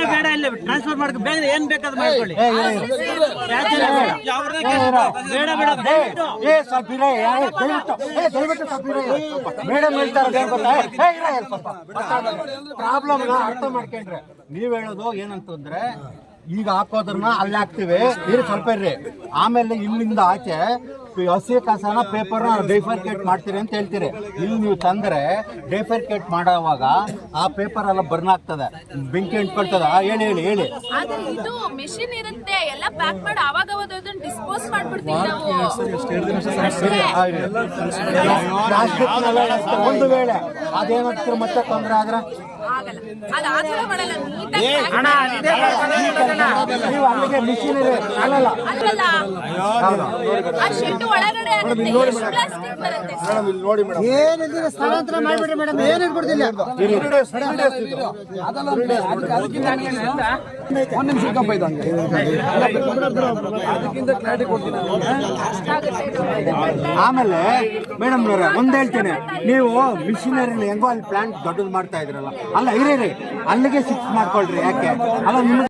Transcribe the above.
ಬೇಡ ಇಲ್ಲ ಟ್ರಾನ್ಸ್ಫರ್ ಮಾಡ್ಕೊ ಬೇಗ ಏನ್ ಬೇಕಾದ್ ಮಾಡ್ಕೊಳ್ಳಿ ಮೇಡಮ್ ಹೇಳ್ತಾರೆ ಪ್ರಾಬ್ಲಮ್ ಅರ್ಥ ಮಾಡ್ಕೊಂಡ್ರೆ ನೀವ್ ಹೇಳೋದು ಏನಂತಂದ್ರೆ ಈಗ ಹಾಕೋದ್ರನ್ನ ಅಲ್ಲಿ ಹಾಕ್ತಿವಿ ನೀರು ಸ್ವಲ್ಪ ಇರ್ರಿ ಆಮೇಲೆ ಇಲ್ಲಿಂದ ಆಚೆ ಹಸಿ ಕಸನ ಪೇಪರ್ ಡೈಫರ್ಕೇಟ್ ಮಾಡ್ತೀರಿ ಅಂತ ಹೇಳ್ತೀರಿ ಇಲ್ಲಿ ನೀವು ತಂದ್ರೆ ಡೈಫರ್ಕೇಟ್ ಮಾಡೋವಾಗ ಆ ಪೇಪರ್ ಎಲ್ಲ ಬರ್ನ್ ಆಗ್ತದೆ ಬೆಂಕಿ ಅಂಟ್ಕೊಳ್ತದ ಹೇಳಿ ಹೇಳಿ ಹೇಳಿ ಇದು ಮೆಷಿನ್ ಇರುತ್ತೆ ಎಲ್ಲ ಪ್ಯಾಕ್ ಮಾಡಿ ಆವಾಗ ಡಿಸ್ಪೋಸ್ ಮಾಡ್ಬಿಡ್ತೀವಿ ಒಂದು ವೇಳೆ ಅದೇನಾಗ್ತಿರ ಮತ್ತೆ ತೊಂದರೆ ಆದ್ರೆ ನೀವು ಅಲ್ಲಿಗೆ ಮಿಷಿನ್ ಇದೆ ಅಲ್ಲಲ್ಲ ನೋಡಿ ಮೇಡಮ್ ಏನಿದ್ರೆ ಸ್ಥಳಾಂತರ ಮಾಡ್ಬಿಡ್ರಿ ಮೇಡಮ್ ಏನಿದ್ ಬಿಡ್ತಿಲ್ಲ ಆಮೇಲೆ ಮೇಡಮ್ ಒಂದ್ ಹೇಳ್ತೇನೆ ನೀವು ಮಿಷಿನರಿ ಹೆಂಗೋ ಅಲ್ಲಿ ಪ್ಲಾಂಟ್ ದೊಡ್ಡದು ಮಾಡ್ತಾ ಇದ್ರಲ್ಲ ಅಲ್ಲ ಇರೀರಿ ಅಲ್ಲಿಗೆ ಶಿಫ್ಟ್ ಮಾಡ್ಕೊಳ್ರಿ ಯಾಕೆ ಅಲ್ಲ ನಿಮ್ಗೆ